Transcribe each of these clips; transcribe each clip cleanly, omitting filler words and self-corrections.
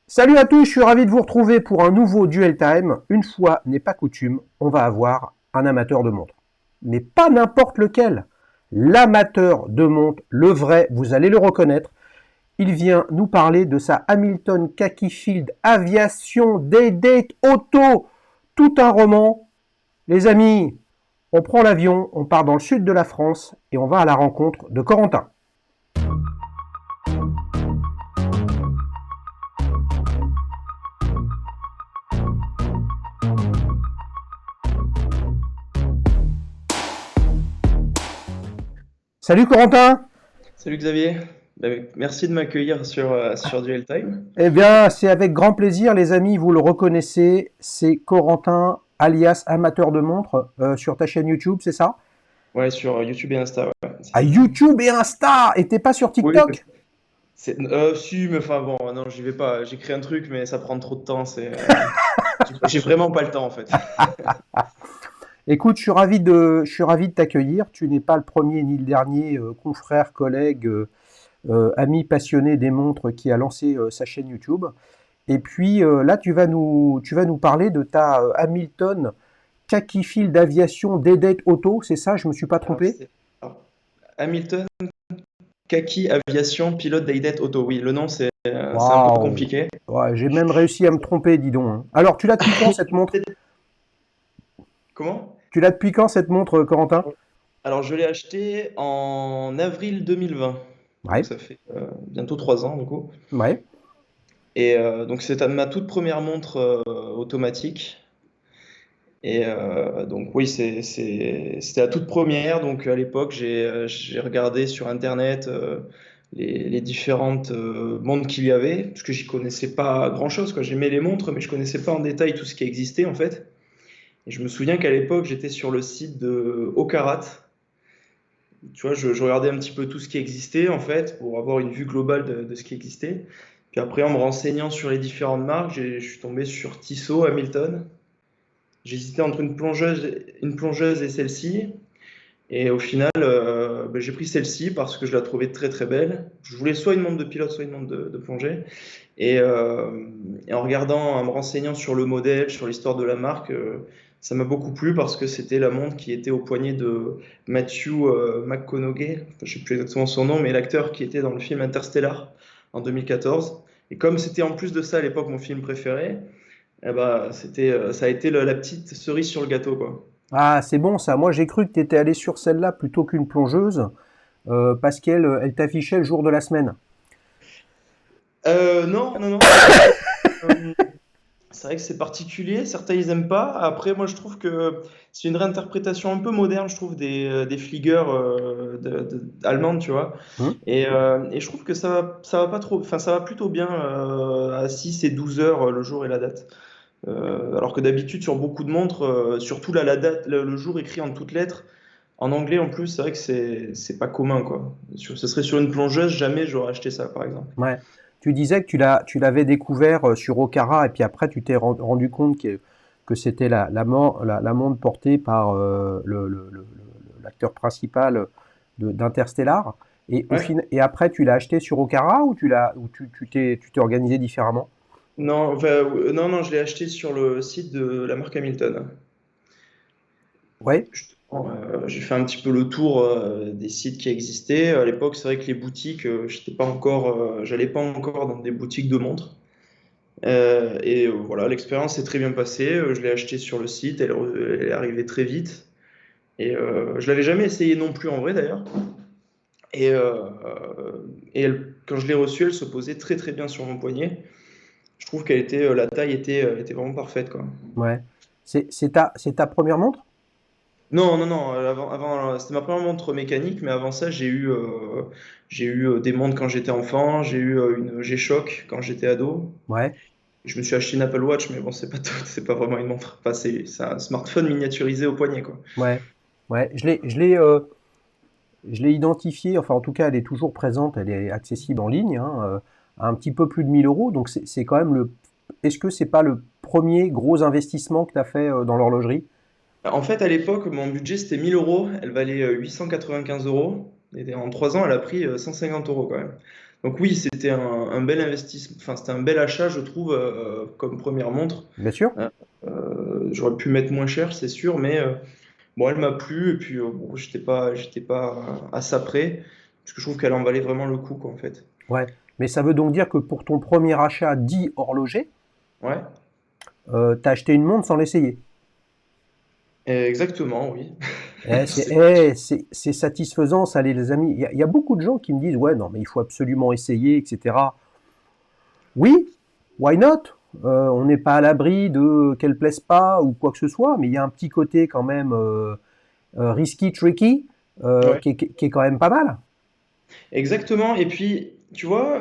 Salut à tous, je suis ravi de vous retrouver pour un nouveau Duel Time. Une fois n'est pas coutume, on va avoir un amateur de montres. Mais pas n'importe lequel. L'amateur de montres, le vrai, vous allez le reconnaître. Il vient nous parler de sa Hamilton Khaki Field Aviation Day-Date Auto. Tout un roman. Les amis, on prend l'avion, on part dans le sud de la France et on va à la rencontre de Corentin. Salut Corentin. Salut Xavier. Merci de m'accueillir sur Duel Time. Eh bien, c'est avec grand plaisir, les amis, vous le reconnaissez, c'est Corentin, alias amateur de montres, sur ta chaîne YouTube, c'est ça? Ouais, sur YouTube et Insta, ouais, c'est À ça. YouTube et Insta, et t'es pas sur Oui, TikTok? si, mais enfin bon, non, j'y vais pas. J'ai créé un truc, mais ça prend trop de temps. J'ai vraiment pas le temps en fait. Écoute, je suis ravi de t'accueillir. Tu n'es pas le premier ni le dernier confrère, collègue, ami passionné des montres qui a lancé sa chaîne YouTube. Et puis là, tu vas nous parler de ta Hamilton Khaki Field d'Aviation Day-Date Auto, c'est ça? Je me suis pas Alors, trompé? alors, Hamilton Kaki Aviation Pilote Day Auto. Oui, le nom c'est un peu Waouh! compliqué. Ouais, j'ai même réussi à me tromper, dis donc, hein. Alors, tu l'as depuis quand cette montre? Comment? Tu l'as depuis quand cette montre, Corentin? Alors, je l'ai acheté en avril 2020. Donc Ouais, ça fait bientôt 3 ans du coup. ouais. Et donc c'est ma toute première montre automatique. Et donc oui, c'était la toute première. Donc à l'époque, j'ai regardé sur Internet les différentes montres qu'il y avait, parce que j'y connaissais pas grand-chose, quoi. J'aimais les montres, mais je connaissais pas en détail tout ce qui existait en fait. Et je me souviens qu'à l'époque, j'étais sur le site de Ocarat. Tu vois, je regardais un petit peu tout ce qui existait en fait, pour avoir une vue globale de ce qui existait. Puis après, en me renseignant sur les différentes marques, je suis tombé sur Tissot, Hamilton. J'hésitais entre une plongeuse et celle-ci. Et au final, ben, j'ai pris celle-ci parce que je la trouvais très très belle. Je voulais soit une montre de pilote, soit une montre de plongée. Et, et en regardant, en me renseignant sur le modèle, sur l'histoire de la marque, ça m'a beaucoup plu parce que c'était la montre qui était au poignet de Matthew McConaughey. Enfin, je ne sais plus exactement son nom, mais l'acteur qui était dans le film Interstellar en 2014. Et comme c'était en plus de ça à l'époque mon film préféré, eh ben, ça a été la petite cerise sur le gâteau, quoi. Ah, c'est bon ça. Moi, j'ai cru que tu étais allé sur celle-là plutôt qu'une plongeuse, parce qu'elle elle t'affichait le jour de la semaine. Non, non, non, euh, c'est vrai que c'est particulier, certains ils aiment pas. Après, moi je trouve que c'est une réinterprétation un peu moderne, je trouve, des Flieger allemandes, tu vois. Hum. Et je trouve que ça va pas trop, enfin ça va plutôt bien à 6 et 12 heures le jour et la date. Alors que d'habitude sur beaucoup de montres, surtout là, la date, le jour écrit en toutes lettres, en anglais en plus, c'est vrai que c'est pas commun, quoi. Ce serait sur une plongeuse, jamais j'aurais acheté ça, par exemple. Ouais. Tu disais que tu l'avais découvert sur Okara, et puis après, tu t'es rendu compte que c'était la montre portée par l'acteur principal d'Interstellar. Ouais. Et après, tu l'as acheté sur Okara ou tu t'es organisé différemment? Non, enfin, non, non, je l'ai acheté sur le site de la marque Hamilton. Ouais. Justement, j'ai fait un petit peu le tour des sites qui existaient. À l'époque, c'est vrai que les boutiques, j'allais pas encore dans des boutiques de montres. Voilà, l'expérience s'est très bien passée. Je l'ai acheté sur le site, elle est arrivée très vite. Et je l'avais jamais essayé non plus en vrai d'ailleurs. Et, quand je l'ai reçue, elle se posait très très bien sur mon poignet. Je trouve la taille était vraiment parfaite, quoi. Ouais. C'est ta première montre? Non, non, non, c'était ma première montre mécanique, mais avant ça, j'ai eu des montres quand j'étais enfant, j'ai eu une G-Shock quand j'étais ado. Ouais. Je me suis acheté une Apple Watch, mais bon, c'est pas tout, c'est pas vraiment une montre. Enfin, c'est un smartphone miniaturisé au poignet, quoi. Ouais. Ouais. Je l'ai identifiée, enfin en tout cas elle est toujours présente, elle est accessible en ligne, hein, à un petit peu plus de 1 000 euros. Donc c'est quand même le. Est-ce que c'est pas le premier gros investissement que tu as fait dans l'horlogerie? En fait, à l'époque, mon budget c'était 1 000 euros, elle valait 895 euros. Et en 3 ans, elle a pris 150 euros quand même. Donc oui, c'était un bel investissement, enfin c'était un bel achat, je trouve, comme première montre. Bien sûr. Euh, J'aurais pu mettre moins cher, c'est sûr, mais bon, elle m'a plu et puis bon, j'étais pas à ça près, parce que je trouve qu'elle en valait vraiment le coup, quoi, en fait. Ouais. Mais ça veut donc dire que pour ton premier achat dit horloger, Ouais, t'as acheté une montre sans l'essayer. exactement, oui. C'est C'est satisfaisant, ça, les amis. Il y a beaucoup de gens qui me disent, ouais, non, mais il faut absolument essayer, etc. Oui, why not? On n'est pas à l'abri de qu'elle plaise pas ou quoi que ce soit, mais il y a un petit côté quand même risky, tricky, ouais, qui est quand même pas mal. exactement. Et puis, tu vois,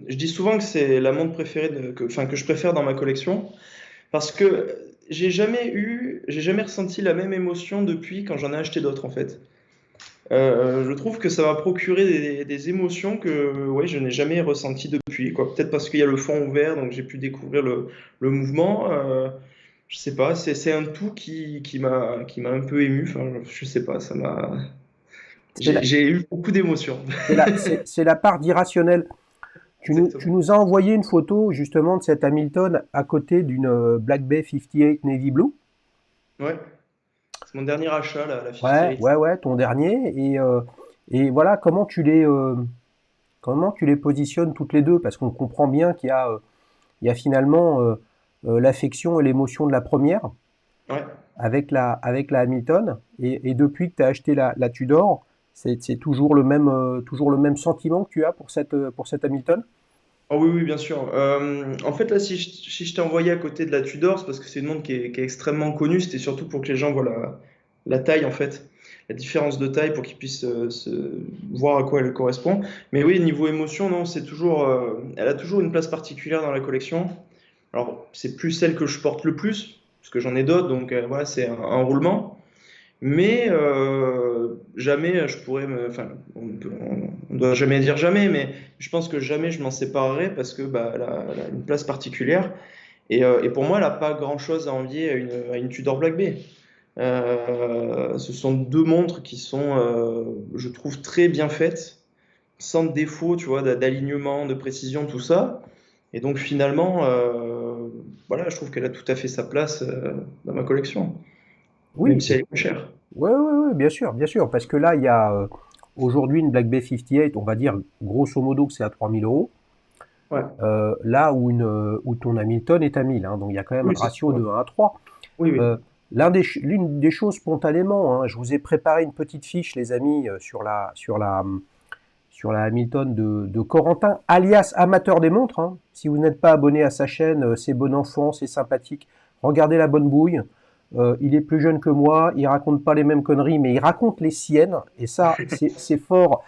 je dis souvent que c'est la montre préférée enfin, que je préfère dans ma collection. Parce que j'ai jamais ressenti la même émotion depuis quand j'en ai acheté d'autres en fait. Je trouve que ça m'a procuré des émotions que ouais, je n'ai jamais ressenties depuis, quoi. Peut-être parce qu'il y a le fond ouvert, donc j'ai pu découvrir le mouvement. Je sais pas, c'est un tout qui m'a un peu ému. Enfin, je sais pas, ça m'a. C'est la, J'ai eu beaucoup d'émotions. c'est la part d'irrationnel. Tu Exactement. nous as envoyé une photo justement de cet Hamilton à côté d'une Black Bay 58 Navy Blue. Ouais, c'est mon dernier achat, la Ouais, 58. ouais, ouais, ton dernier. Et voilà, comment tu les positionnes toutes les deux? Parce qu'on comprend bien il y a finalement l'affection et l'émotion de la première Ouais. avec la Hamilton. Et depuis que tu as acheté la Tudor, c'est toujours le même sentiment que tu as pour cette Hamilton? Oh oui, oui, bien sûr. En fait, là, si je t'ai envoyé à côté de la Tudor, c'est parce que c'est une montre qui est extrêmement connue. C'était surtout pour que les gens voient la taille, en fait, la différence de taille pour qu'ils puissent voir à quoi elle correspond. Mais oui, niveau émotion, non, c'est toujours, elle a toujours une place particulière dans la collection. Alors, c'est plus celle que je porte le plus, parce que j'en ai d'autres, donc voilà, c'est un roulement. Mais jamais je pourrais me. Enfin, on doit jamais dire jamais, mais je pense que jamais je m'en séparerai parce que bah, elle a une place particulière. Et pour moi, elle n'a pas grand-chose à envier à une Tudor Black Bay. Ce sont deux montres qui sont, je trouve, très bien faites, sans défaut, tu vois, d'alignement, de précision, tout ça. Et donc finalement, voilà, je trouve qu'elle a tout à fait sa place dans ma collection, même Oui, si elle est moins chère. ouais, ouais, ouais, bien sûr, parce que là, il y a aujourd'hui une Black Bay 58, on va dire grosso modo que c'est à 3 000 euros, Ouais. là où ton Hamilton est à 1 000, hein, donc il y a quand même un Oui, c'est ratio ouais. de 1 à 3. Oui, oui. Euh, L'une des choses spontanément, hein, je vous ai préparé une petite fiche, les amis, sur la Hamilton de Corentin, alias amateur des montres, hein. Si vous n'êtes pas abonné à sa chaîne, c'est bon enfant, c'est sympathique. Regardez la bonne bouille. Il est plus jeune que moi, il raconte pas les mêmes conneries, mais il raconte les siennes. Et ça, c'est fort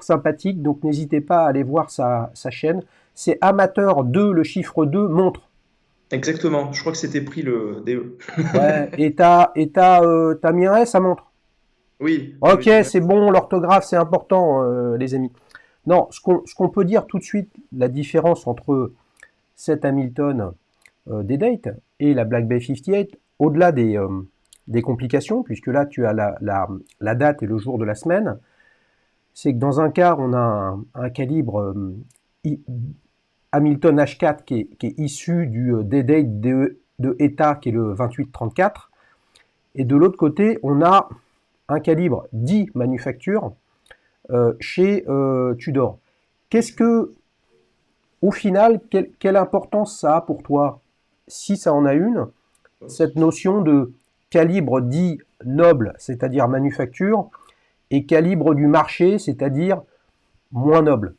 sympathique. Donc n'hésitez pas à aller voir sa chaîne. C'est amateur 2, le chiffre 2 montre. Exactement. Je crois que c'était pris le DE. Ouais. T'as mis un S à montre. Oui, oui, Ok, oui, j'ai bien. c'est bon, l'orthographe, c'est important, les amis. Non, ce qu'on peut dire tout de suite, la différence entre cette Hamilton des dates et la Black Bay 58, au-delà des complications, puisque là tu as la date et le jour de la semaine, c'est que dans un cas, on a un calibre Hamilton H4 qui est issu du D-Date de ETA qui est le 2834, et de l'autre côté, on a un calibre dit manufacture chez Tudor. Qu'est-ce que, au final, quelle importance ça a pour toi, si ça en a une, cette notion de calibre dit noble, c'est-à-dire manufacture, et calibre du marché, c'est-à-dire moins noble?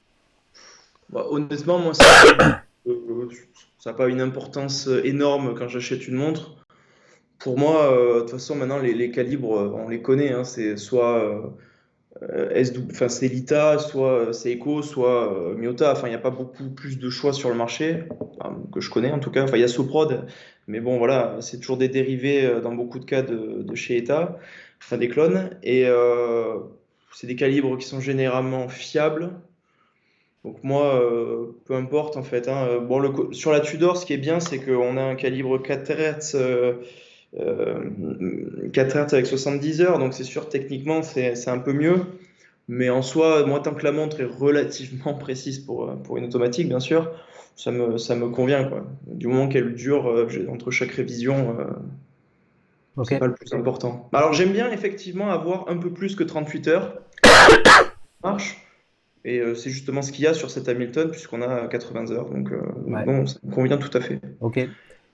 Bah, honnêtement, moi, ça n'a pas ça a pas une importance énorme quand j'achète une montre. Pour moi, de toute façon, maintenant, les calibres, on les connaît, hein. C'est soit enfin, c'est Lita, soit Seiko, soit Miyota. Enfin, il n'y a pas beaucoup plus de choix sur le marché, enfin, que je connais en tout cas. Enfin, il y a Soprod, mais bon, voilà, c'est toujours des dérivés dans beaucoup de cas de chez ETA, enfin des clones. Et c'est des calibres qui sont généralement fiables. Donc moi, peu importe en fait, hein. Bon, sur la Tudor, ce qui est bien, c'est qu'on a un calibre 4 Hz, 4 Hz avec 70 heures, donc c'est sûr, techniquement, c'est un peu mieux. Mais en soi, moi, tant que la montre est relativement précise pour une automatique, bien sûr, ça me convient, quoi. Du moment qu'elle dure entre chaque révision, Ok. c'est pas le plus important. Alors, j'aime bien effectivement avoir un peu plus que 38 heures. Ça marche. Et c'est justement ce qu'il y a sur cet Hamilton, puisqu'on a 80 heures. Donc Ouais. non, ça me convient tout à fait. Ok.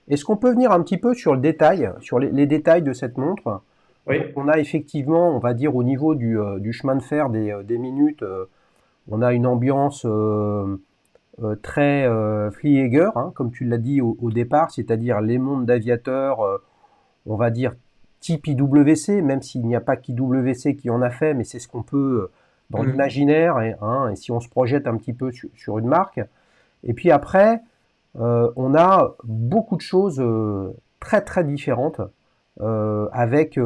Est-ce qu'on peut venir un petit peu sur le détail, sur les détails de cette montre? Donc, Oui. on a effectivement, on va dire, au niveau du chemin de fer des minutes, on a une ambiance très Flieger, hein, comme tu l'as dit au départ, c'est-à-dire les montres d'aviateurs, on va dire type IWC, même s'il n'y a pas qu'IWC qui en a fait, mais c'est ce qu'on peut dans Mhm. l'imaginaire, et si on se projette un petit peu sur une marque. Et puis après, on a beaucoup de choses très très différentes avec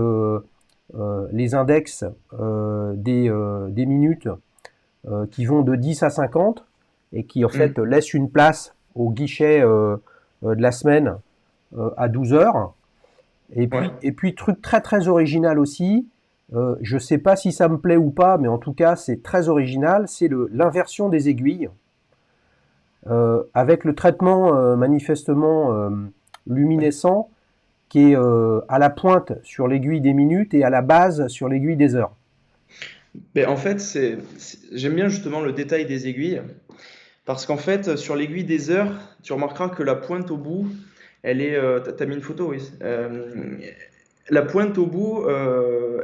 les index des minutes qui vont de 10 à 50 et qui en fait Mhm. laissent une place au guichet de la semaine à 12 heures. Ouais. Et puis truc très très original aussi, je sais pas si ça me plaît ou pas, mais en tout cas c'est très original, c'est l'inversion des aiguilles avec le traitement manifestement luminescent qui est à la pointe sur l'aiguille des minutes et à la base sur l'aiguille des heures. Mais en fait, j'aime bien justement le détail des aiguilles, parce qu'en fait, sur l'aiguille des heures, tu remarqueras que la pointe au bout, t'as mis une photo, oui. La pointe au bout,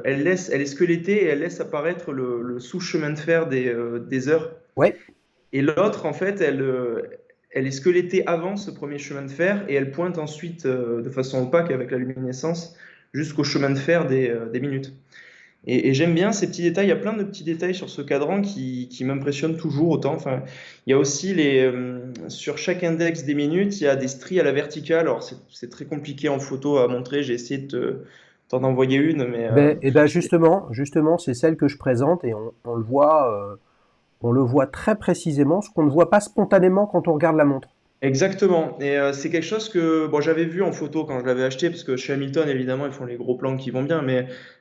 elle est squelettée et elle laisse apparaître le sous-chemin de fer des heures. Ouais, Et l'autre, en fait, elle est squelettée avant ce premier chemin de fer et elle pointe ensuite de façon opaque avec la luminescence jusqu'au chemin de fer des minutes. Et j'aime bien ces petits détails. Il y a plein de petits détails sur ce cadran qui m'impressionnent toujours autant. Enfin, il y a aussi sur chaque index des minutes, il y a des stries à la verticale. Alors, c'est très compliqué en photo à montrer. J'ai essayé t'en envoyer une, mais et ben justement, c'est celle que je présente et on le voit très précisément, ce qu'on ne voit pas spontanément quand on regarde la montre. exactement. Et c'est quelque chose que bon, j'avais vu en photo quand je l'avais acheté, parce que chez Hamilton, évidemment, ils font les gros plans qui vont bien.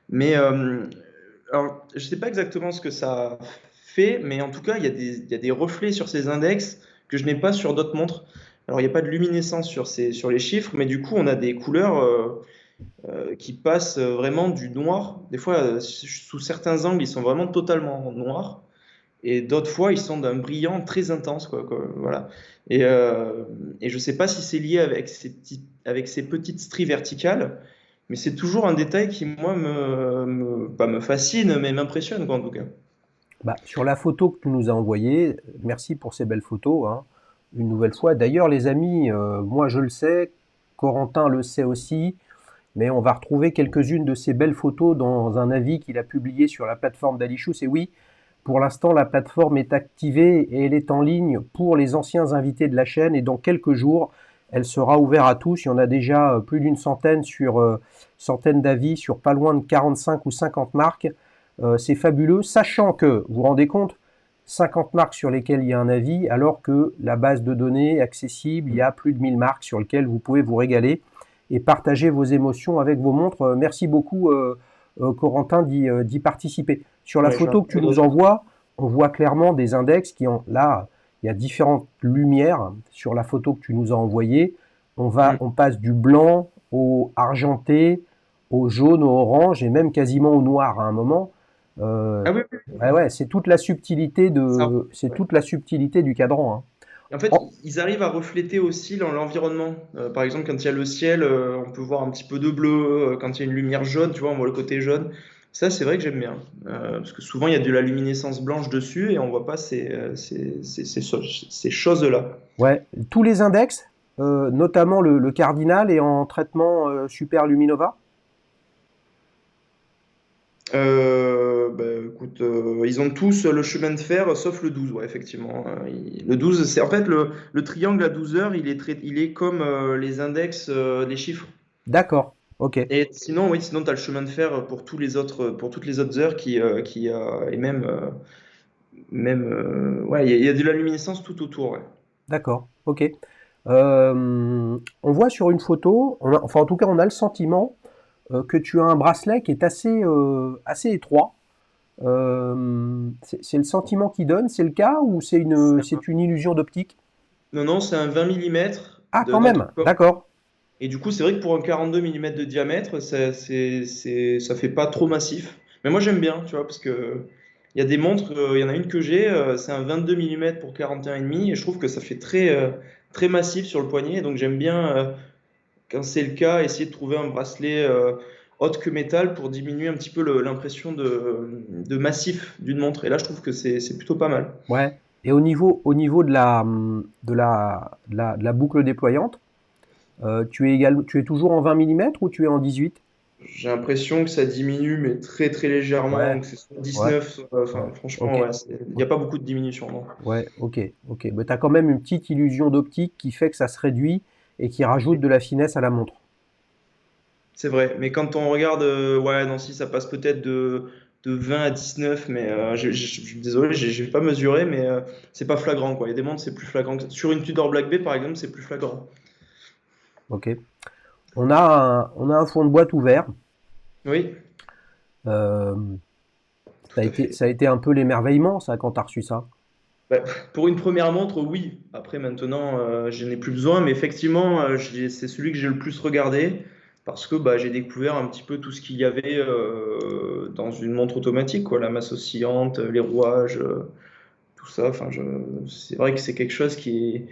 Mais alors, je sais pas exactement ce que ça fait, mais en tout cas, il y a des reflets sur ces index que je n'ai pas sur d'autres montres. Alors, il n'y a pas de luminescence sur les chiffres, mais du coup, on a des couleurs qui passent vraiment du noir. Des fois, sous certains angles, ils sont vraiment totalement noirs. Et d'autres fois, ils sont d'un brillant très intense, quoi, voilà. Et je sais pas si c'est lié avec ces petites stries verticales, mais c'est toujours un détail qui, moi, pas me fascine, mais m'impressionne, quoi, en tout cas. Bah, sur la photo que tu nous as envoyée, merci pour ces belles photos, hein, une nouvelle fois. D'ailleurs, les amis, moi je le sais, Corentin le sait aussi, mais on va retrouver quelques-unes de ces belles photos dans un avis qu'il a publié sur la plateforme d'Alichus. Et oui, pour l'instant, la plateforme est activée et elle est en ligne pour les anciens invités de la chaîne. Et dans quelques jours, elle sera ouverte à tous. Il y en a déjà plus d'une centaine sur centaines d'avis sur pas loin de 45 ou 50 marques. C'est fabuleux, sachant que, vous vous rendez compte, 50 marques sur lesquelles il y a un avis, alors que la base de données accessible, il y a plus de 1000 marques sur lesquelles vous pouvez vous régaler et partager vos émotions avec vos montres. Merci beaucoup, Corentin, d'y participer. Sur la Ouais, je photo que tu nous vais envoies, on voit clairement des index qui ont là, il y a différentes lumières sur la photo que tu nous as envoyée. On passe du blanc au argenté, au jaune, au orange et même quasiment au noir à un moment. Euh, Ah oui, oui, ouais, ouais, ça. c'est Ouais. toute la subtilité du cadran, hein. Et en fait, Oh, ils arrivent à refléter aussi dans l'environnement. Par exemple, quand il y a le ciel, on peut voir un petit peu de bleu. Quand il y a une lumière jaune, tu vois, on voit le côté jaune. Ça, c'est vrai que j'aime bien. Parce que souvent, il y a de la luminescence blanche dessus et on voit pas ces choses-là. ouais, tous les index, notamment le cardinal, est en traitement super luminova. Bah, écoute, ils ont tous le chemin de fer, sauf le 12, ouais, effectivement. Le 12, c'est en fait le triangle à 12 heures, il est comme les index, les chiffres. D'accord, ok, Et sinon, oui, sinon, tu as le chemin de fer pour toutes les autres heures et ouais, il y a de la luminescence tout autour, ouais. d'accord, ok. On voit sur une photo, enfin en tout cas on a le sentiment que tu as un bracelet qui est assez étroit. C'est le sentiment qu'il donne, c'est le cas, ou c'est une illusion d'optique? Non, non, c'est un 20 mm Ah, quand même, d'entreport. d'accord. Et du coup, c'est vrai que pour un 42 mm de diamètre, ça fait pas trop massif. Mais moi, j'aime bien, tu vois, parce que il y a des montres, il y en a une que j'ai, c'est un 22 mm pour 41,5 et je trouve que ça fait très massif sur le poignet. Donc, j'aime bien, quand c'est le cas, essayer de trouver un bracelet autre que métal pour diminuer un petit peu l'impression de massif d'une montre. Et là, je trouve que c'est plutôt pas mal. Ouais. Et au niveau de la boucle déployante, tu es toujours en 20 millimètres ou tu es en 18? J'ai l'impression que ça diminue, mais très légèrement. Ouais, Donc, c'est soit ouais, 19, ouais. enfin, franchement, Ok. ouais, il n'y a pas beaucoup de diminution, non. Ouais, ok, ok. Mais tu as quand même une petite illusion d'optique qui fait que ça se réduit et qui rajoute de la finesse à la montre. C'est vrai. Mais quand on regarde, ouais, non, si ça passe peut-être de 20 à 19, mais je suis désolé, j'ai pas mesuré, mais c'est pas flagrant, quoi. Il y a des montres, c'est plus flagrant que ça. Sur une Tudor Black Bay, par exemple, c'est plus flagrant. Ok. On a un fond de boîte ouvert. Oui, Euh, ça a tout à été, fait. ça a été un peu l'émerveillement, ça, quand tu as reçu ça. Bah, pour une première montre, oui. Après, maintenant, je n'ai plus besoin, mais effectivement, c'est celui que j'ai le plus regardé parce que bah, j'ai découvert un petit peu tout ce qu'il y avait dans une montre automatique, quoi, la masse oscillante, les rouages, tout ça. Enfin, c'est vrai que c'est quelque chose qui est.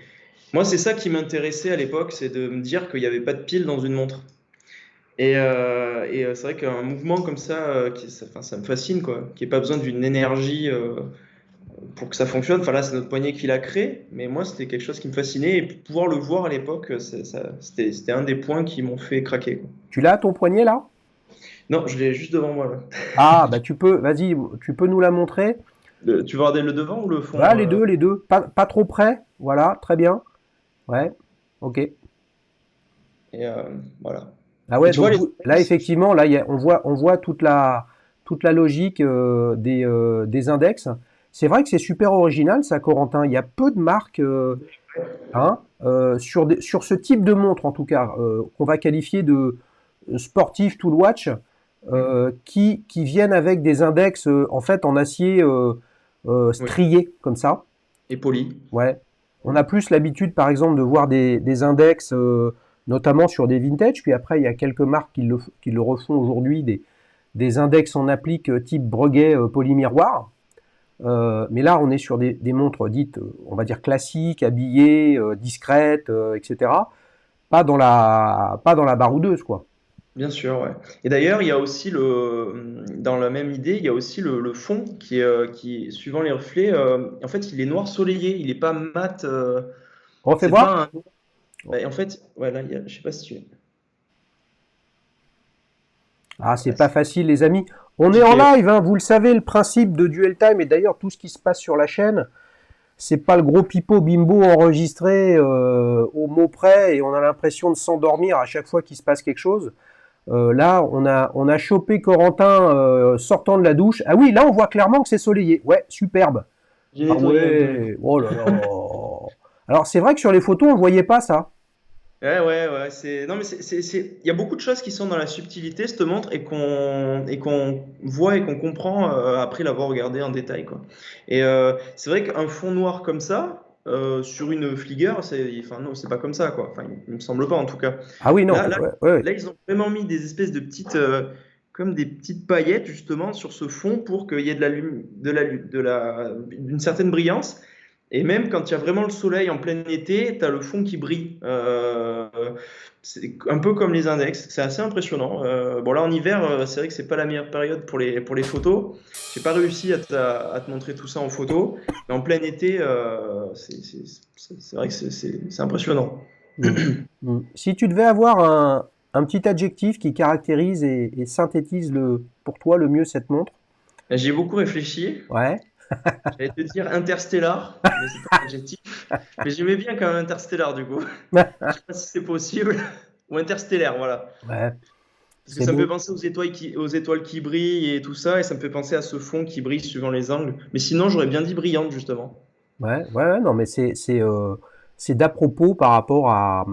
Moi, c'est ça qui m'intéressait à l'époque, c'est de me dire qu'il n'y avait pas de pile dans une montre. Et c'est vrai qu'un mouvement comme ça, enfin, ça me fascine, quoi. Qu'il n'y ait pas besoin d'une énergie pour que ça fonctionne. Enfin là, c'est notre poignet qui l'a créé, mais moi, c'était quelque chose qui me fascinait. Et pouvoir le voir à l'époque, c'était un des points qui m'ont fait craquer, quoi. Tu l'as, ton poignet, là? Non, je l'ai juste devant moi, là. Ah, bah vas-y, tu peux nous la montrer. Tu veux regarder le devant ou le Voilà, fond les deux, les deux. Pas trop près. Voilà, très bien. Ouais, ok. et voilà. Ah Et ouais, tu vois, donc les là, index, effectivement, là, on voit toute la logique des index. C'est vrai que c'est super original, ça, Corentin. Il y a peu de marques, hein, sur ce type de montre, en tout cas, qu'on va qualifier de sportif tool watch, qui viennent avec des index, en fait, en acier oui, strié, comme ça. et poli. Ouais. On a plus l'habitude, par exemple, de voir des index, notamment sur des vintage. Puis après, il y a quelques marques qui le refont aujourd'hui, des index en applique type Breguet polymiroir. Mais là, on est sur des montres dites, on va dire classiques, habillées, discrètes, etc. Pas dans la baroudeuse, quoi. Bien sûr, ouais. Et d'ailleurs, il y a aussi dans la même idée, il y a aussi le fond suivant les reflets, en fait, il est noir soleillé, il n'est pas mat. Refais C'est voir. pas un. Bah, en fait, voilà, je sais pas si tu. Ah, c'est Ouais, pas facile, les amis. On est en compliqué. live, hein, vous le savez, le principe de Duel Time, et d'ailleurs, tout ce qui se passe sur la chaîne, c'est pas le gros pipeau bimbo enregistré au mot près et on a l'impression de s'endormir à chaque fois qu'il se passe quelque chose. Là, on a chopé Corentin sortant de la douche. Ah oui, là, on voit clairement que c'est soleillé. Ouais, superbe. J'ai Ah nettoyé un peu. ouais, oh là là. Alors, c'est vrai que sur les photos, on ne voyait pas ça. Ouais. Non, mais il y a beaucoup de choses qui sont dans la subtilité, cette montre, et qu'on voit et qu'on comprend après l'avoir regardé en détail, quoi. Et c'est vrai qu'un fond noir comme ça, sur une Flieger, enfin, non, c'est pas comme ça, quoi. Enfin, il me semble pas, en tout cas. Ah oui, non. Là, là, Ouais, ouais. là, ils ont vraiment mis des espèces de petites, comme des petites paillettes, justement, sur ce fond pour qu'il y ait d'une certaine brillance. Et même quand il y a vraiment le soleil en plein été, tu as le fond qui brille. C'est un peu comme les index. C'est assez impressionnant. Bon, là, en hiver, c'est vrai que c'est pas la meilleure période pour les photos. J'ai pas réussi à te montrer tout ça en photo. Mais en plein été, c'est vrai que c'est impressionnant. Mm. Mm. Si tu devais avoir un petit adjectif qui caractérise et synthétise pour toi le mieux cette montre, J'y ai beaucoup réfléchi. ouais. J'allais te dire interstellar, mais c'est pas un adjectif. Mais j'aimais bien quand même interstellar du coup. Je sais pas si c'est possible. Ou interstellaire, voilà. Ouais, Parce que c'est ça me fait beau. penser aux étoiles qui brillent et tout ça, et ça me fait penser à ce fond qui brille suivant les angles. Mais sinon, j'aurais bien dit brillante, justement. Ouais, non, mais c'est d'à propos par rapport à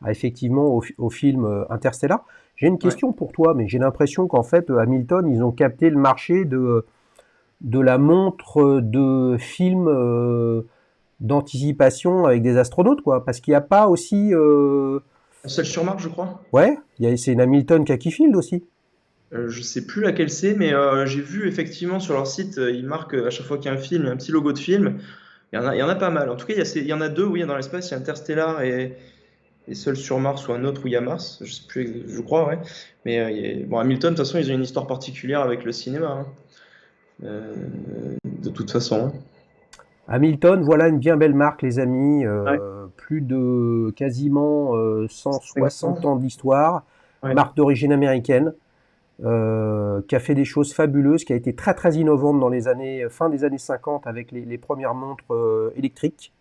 effectivement au film Interstellar. J'ai une Ouais. question pour toi, mais j'ai l'impression qu'en fait, Hamilton, ils ont capté le marché de la montre de film d'anticipation avec des astronautes, quoi. Parce qu'il n'y a pas aussi... Seul sur Mars, je crois. Ouais, c'est une Hamilton Khaki Field aussi. Je sais plus laquelle c'est, mais j'ai vu effectivement sur leur site, ils marquent à chaque fois qu'il y a un film, il y a un petit logo de film. Il y en a pas mal. En tout cas, il y en a deux, oui, dans l'espace, il y a Interstellar et Seul sur Mars ou un autre où il y a Mars, je sais plus, je crois, ouais. Mais bon, Hamilton, de toute façon, ils ont une histoire particulière avec le cinéma, hein. De toute façon, hein. Hamilton, voilà une bien belle marque, les amis. Ouais, Plus de quasiment 160 500. ans d'histoire. Ouais. Marque d'origine américaine. Qui a fait des choses fabuleuses, qui a été très très innovante dans les années fin des années 50 avec les premières montres électriques.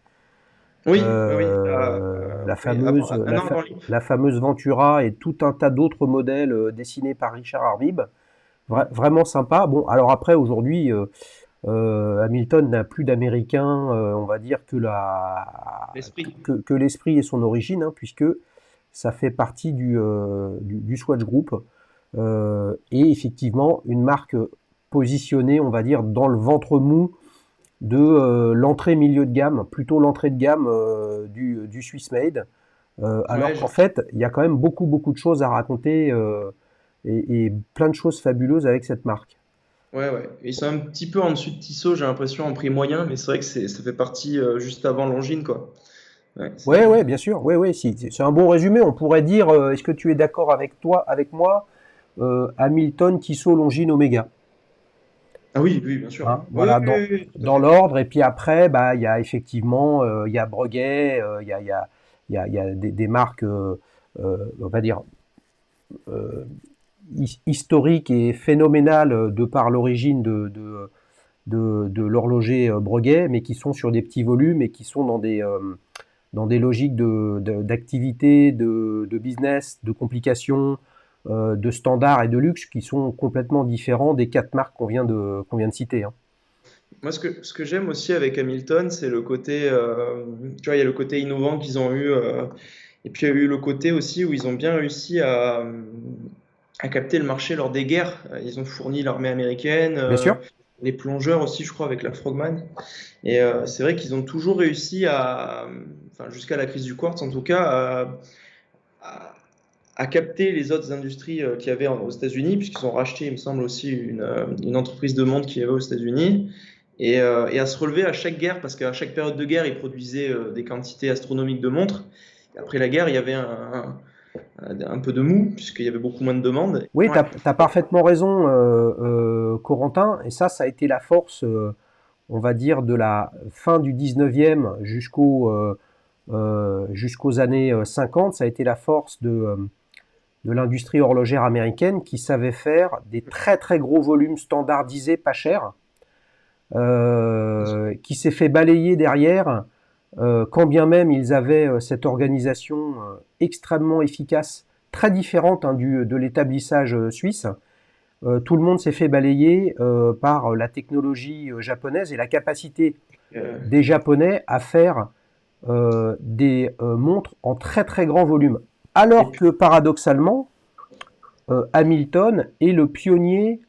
Oui, oui, oui. La Oui, fameuse un an avant Leap. la fameuse Ventura et tout un tas d'autres modèles dessinés par Richard Harbib. Vraiment sympa. Bon, alors après aujourd'hui, Hamilton n'a plus d'américain, on va dire L'esprit. que l'esprit et son origine, hein, puisque ça fait partie du Swatch Group. Et effectivement, une marque positionnée, on va dire, dans le ventre mou de l'entrée milieu de gamme, plutôt l'entrée de gamme du Swiss Made, alors Ouais, qu'en fait, il y a quand même beaucoup de choses à raconter et plein de choses fabuleuses avec cette marque. ouais, ouais. Ils sont un petit peu en dessus de Tissot, j'ai l'impression, en prix moyen, mais c'est vrai que ça fait partie juste avant Longines, quoi. Ouais, Ouais, ouais, bien sûr, ouais, ouais, si, c'est un bon résumé. On pourrait dire, est-ce que tu es d'accord avec moi, Hamilton, Tissot, Longines, Omega. Ah oui, oui, bien sûr. Hein, Oui, voilà, oui, oui, oui, tout à dans fait. l'ordre. Et puis après, bah, il y a effectivement, il y a Breguet, il y a des marques, on va dire, euh, historiques et phénoménales de par l'origine de l'horloger Breguet, mais qui sont sur des petits volumes et qui sont dans des logiques d'activité, de business, de complications, de standards et de luxe qui sont complètement différents des quatre marques qu'on vient de citer. Hein. Moi, ce que j'aime aussi avec Hamilton, c'est le côté, tu vois, il y a le côté innovant qu'ils ont eu, et puis il y a eu le côté aussi où ils ont bien réussi à capter le marché lors des guerres. Ils ont fourni l'armée américaine, Bien sûr. les plongeurs aussi, je crois, avec la Frogman. Et c'est vrai qu'ils ont toujours réussi enfin, jusqu'à la crise du quartz en tout cas, à, à capter les autres industries qu'il y avait aux États-Unis, puisqu'ils ont racheté, il me semble, aussi une entreprise de montres qu'il y avait aux États-Unis, et à se relever à chaque guerre, parce qu'à chaque période de guerre, ils produisaient des quantités astronomiques de montres. Et après la guerre, il y avait un peu de mou, puisqu'il y avait beaucoup moins de demandes. Oui, tu Ouais, as parfaitement raison, Corentin. Et ça a été la force, on va dire, de la fin du 19e jusqu'aux années 50. Ça a été la force de l'industrie horlogère américaine qui savait faire des très très gros volumes standardisés, pas chers, qui s'est fait balayer derrière, quand bien même ils avaient cette organisation extrêmement efficace, très différente hein, de l'établissage suisse. Tout le monde s'est fait balayer par la technologie japonaise et la capacité euh, des Japonais à faire des montres en très très grand volume. et Alors puis, que paradoxalement, Hamilton est le pionnier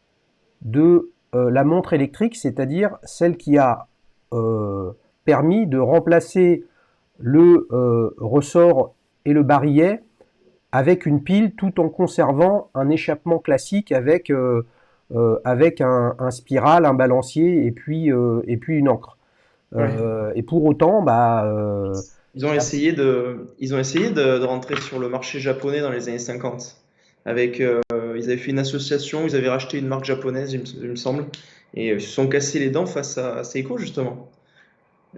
de la montre électrique, c'est-à-dire celle qui a euh, permis de remplacer le ressort et le barillet avec une pile tout en conservant un échappement classique avec un spiral, un balancier et puis une encre. ouais. Et pour autant, bah, Ils ont essayé de rentrer sur le marché japonais dans les années 50. Avec, ils avaient fait une association, ils avaient racheté une marque japonaise, il me semble, et ils se sont cassés les dents face à Seiko, justement.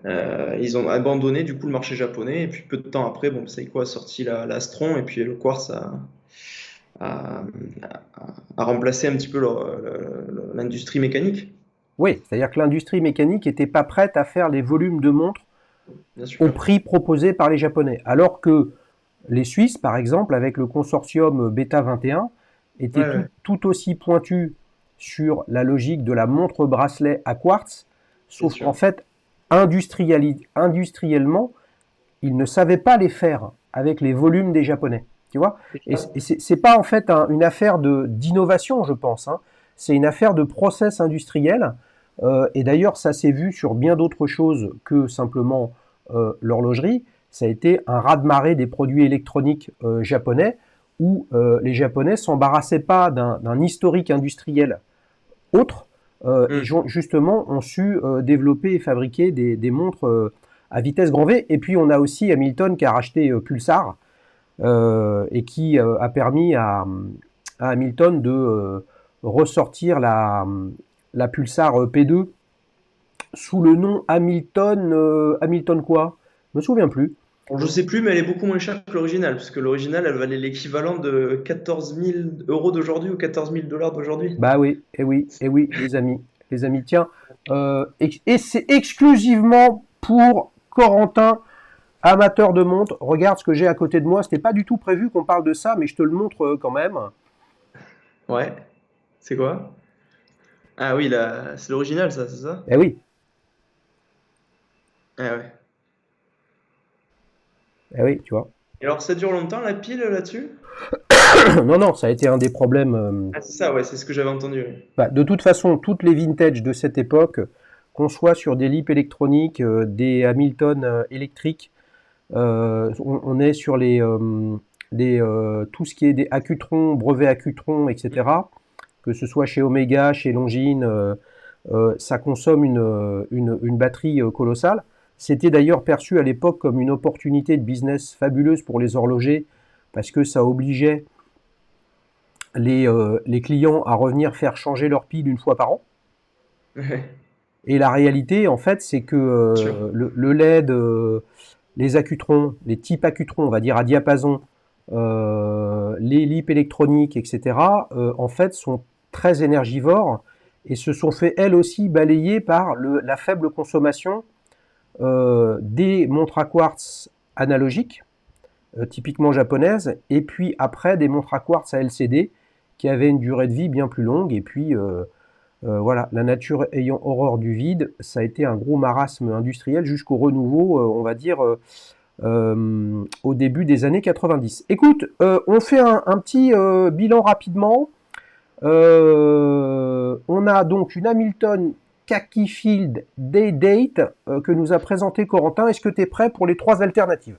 Ils ont abandonné du coup le marché japonais, et puis peu de temps après, bon, Seiko a sorti la Strom, et puis le Quartz a, a remplacé un petit peu l'industrie mécanique, oui, c'est-à-dire que l'industrie mécanique n'était pas prête à faire les volumes de montres bien au sûr. prix proposé par les Japonais. Alors que les Suisses, par exemple, avec le consortium Beta 21, Ouais, étaient ouais, tout aussi pointus sur la logique de la montre bracelet à quartz, bien sauf qu'en sûr. fait, industriellement, ils ne savaient pas les faire avec les volumes des Japonais. tu vois. C'est Et clair. c'est pas en fait une affaire d'innovation, je pense, hein. C'est une affaire de process industriel. Et d'ailleurs, ça s'est vu sur bien d'autres choses que simplement l'horlogerie. Ça a été un raz-de-marée des produits électroniques japonais où les Japonais s'embarrassaient pas d'un historique industriel autre et Hmm. justement ont su développer et fabriquer des montres à vitesse grand V. Et puis on a aussi Hamilton qui a racheté Pulsar et qui a permis à Hamilton de ressortir la Pulsar P2 sous le nom Hamilton, Hamilton quoi? Je me souviens plus. Bon, je sais plus, mais elle est beaucoup moins chère que l'original, parce que l'original, elle valait l'équivalent de 14 000 euros d'aujourd'hui ou 14 000 dollars d'aujourd'hui. Bah oui, et oui, les amis, tiens, et c'est exclusivement pour Corentin, amateur de montres. Regarde ce que j'ai à côté de moi. C'était pas du tout prévu qu'on parle de ça, mais je te le montre quand même. Ouais. C'est quoi? Ah oui, là, c'est l'original, ça, c'est ça? Eh oui, Ah ouais. eh oui, tu vois. Et alors, ça dure longtemps, la pile, là-dessus? Non, non, ça a été un des problèmes. Ah, c'est ça, ouais, c'est ce que j'avais entendu. Oui. Bah, de toute façon, toutes les vintage de cette époque, qu'on soit sur des LiP électroniques, des Hamilton électriques, on est sur tout ce qui est des Accutron, brevets Accutron, etc. Que ce soit chez Omega, chez Longines, ça consomme une batterie colossale. C'était d'ailleurs perçu à l'époque comme une opportunité de business fabuleuse pour les horlogers parce que ça obligeait les clients à revenir faire changer leur pile une fois par an. Ouais, Et la réalité, en fait, c'est que sûr. le LED, les Accutrons, les types Accutrons, on va dire à diapason, les LiP électroniques, etc., en fait, sont très énergivores et se sont fait, elles aussi, balayer par la faible consommation des montres à quartz analogiques, typiquement japonaises, et puis après des montres à quartz à LCD qui avaient une durée de vie bien plus longue, et puis voilà, la nature ayant horreur du vide, ça a été un gros marasme industriel jusqu'au renouveau, on va dire, au début des années 90. Écoute, on fait un petit bilan rapidement. On a donc une Hamilton Khaki Field Day Date que nous a présenté Corentin. Est-ce que tu es prêt pour les trois alternatives?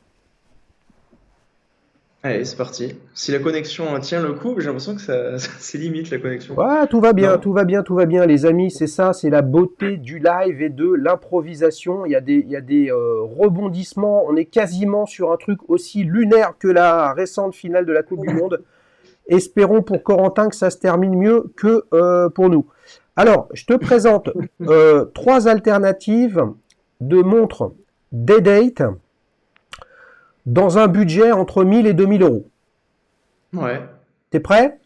Allez, c'est parti. Si la connexion tient le coup, j'ai l'impression que ça, c'est limite la connexion. Ouais, tout va bien, Non? tout va bien, tout va bien, les amis. C'est ça, c'est la beauté du live et de l'improvisation. Il y a des rebondissements. On est quasiment sur un truc aussi lunaire que la récente finale de la Coupe du Monde. Espérons pour Corentin que ça se termine mieux que pour nous. Alors, je te présente trois alternatives de montres Day-Date dans un budget entre 1000 et 2000 euros. Ouais. T'es prêt?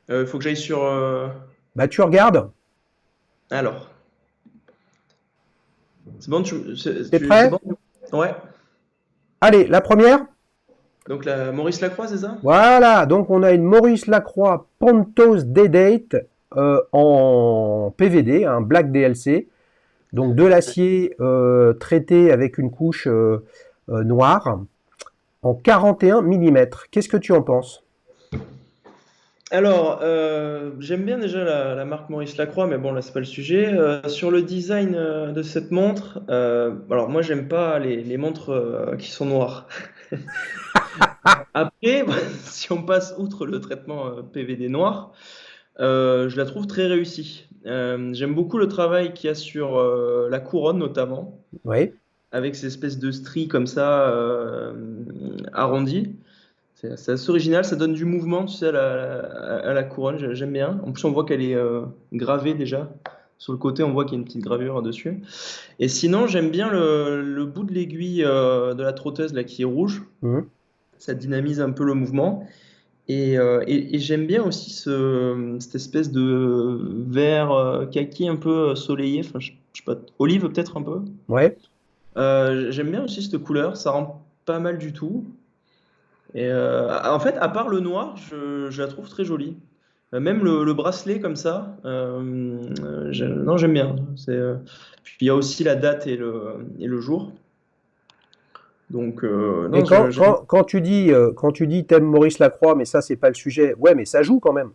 Faut que j'aille sur. Bah, tu regardes. Alors, c'est bon, T'es c'est prêt? bon? Ouais. Allez, la première. Donc la Maurice Lacroix, c'est ça? Voilà, donc on a une Maurice Lacroix Pontos Day-Date en PVD, un Black DLC. Donc de l'acier traité avec une couche noire en 41 mm. Qu'est-ce que tu en penses? Alors, j'aime bien déjà la marque Maurice Lacroix, mais bon, là, c'est pas le sujet. Sur le design de cette montre, alors moi, j'aime pas les montres qui sont noires. Après, si on passe outre le traitement PVD noir, je la trouve très réussie. J'aime beaucoup le travail qu'il y a sur la couronne, notamment, Oui, avec ces espèces de stries comme ça, arrondies. C'est assez original, ça donne du mouvement, tu sais, à la couronne, j'aime bien. En plus, on voit qu'elle est gravée déjà. Sur le côté, on voit qu'il y a une petite gravure dessus. Et sinon, j'aime bien le bout de l'aiguille de la trotteuse là, qui est rouge. mhm, Ça dynamise un peu le mouvement. Et j'aime bien aussi cette espèce de vert kaki un peu soleillé, enfin, je sais pas, olive peut-être un peu. ouais. J'aime bien aussi cette couleur, ça rend pas mal du tout. Et en fait, à part le noir, je la trouve très jolie. Même le bracelet comme ça, non, j'aime bien. Puis il y a aussi la date et le jour. Donc, Et non, j'aime. quand tu dis t'aimes Maurice Lacroix, mais ça, c'est pas le sujet. Ouais, mais ça joue quand même.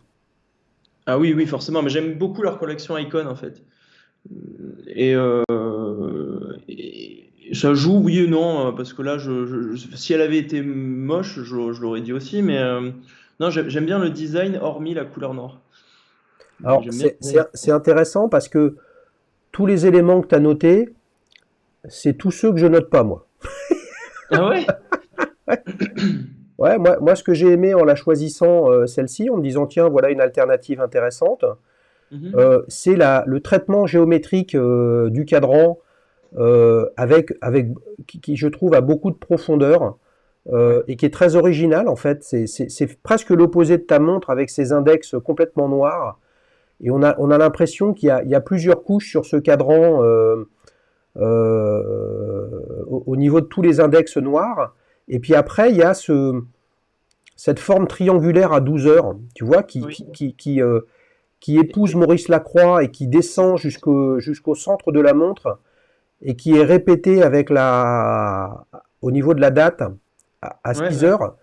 Ah oui, oui, forcément, mais j'aime beaucoup leur collection Icon en fait. Et ça joue, oui et non, parce que là, si elle avait été moche, je l'aurais dit aussi, mais non, j'aime bien le design, hormis la couleur noire. Alors, J'aime bien. c'est intéressant parce que tous les éléments que tu as notés, c'est tous ceux que je note pas, moi. Ah ouais? Ouais, moi, ce que j'ai aimé en la choisissant, celle-ci, en me disant, tiens, voilà une alternative intéressante, Mhm. c'est le traitement géométrique du cadran qui, je trouve, a beaucoup de profondeur Ouais. et qui est très original, en fait. C'est presque l'opposé de ta montre avec ses index complètement noirs. Et on a l'impression il y a plusieurs couches sur ce cadran au niveau de tous les index noirs. Et puis après, il y a cette forme triangulaire à 12 heures, tu vois, Oui. qui épouse Maurice Lacroix et qui descend jusqu'au centre de la montre et qui est répétée au niveau de la date à Ouais, 6 ouais. heures.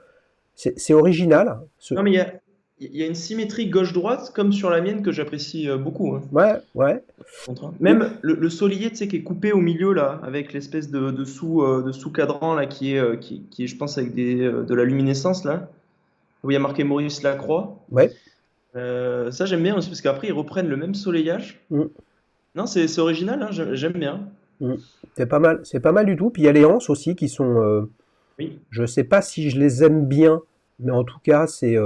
C'est original. Non, mais il y a une symétrie gauche-droite, comme sur la mienne, que j'apprécie beaucoup, hein. Ouais, ouais. Contre, hein. Et, Même le soulier, tu sais, qui est coupé au milieu, là, avec l'espèce de sous-cadran, là, qui est, je pense, avec de la luminescence, là, où il y a marqué Maurice Lacroix. ouais. Ça, j'aime bien aussi, parce qu'après, ils reprennent le même soleillage. Mm, Non, c'est original, hein, j'aime bien. mm. C'est pas mal du tout. Puis il y a les anses aussi qui sont, Oui. je sais pas si je les aime bien, mais en tout cas c'est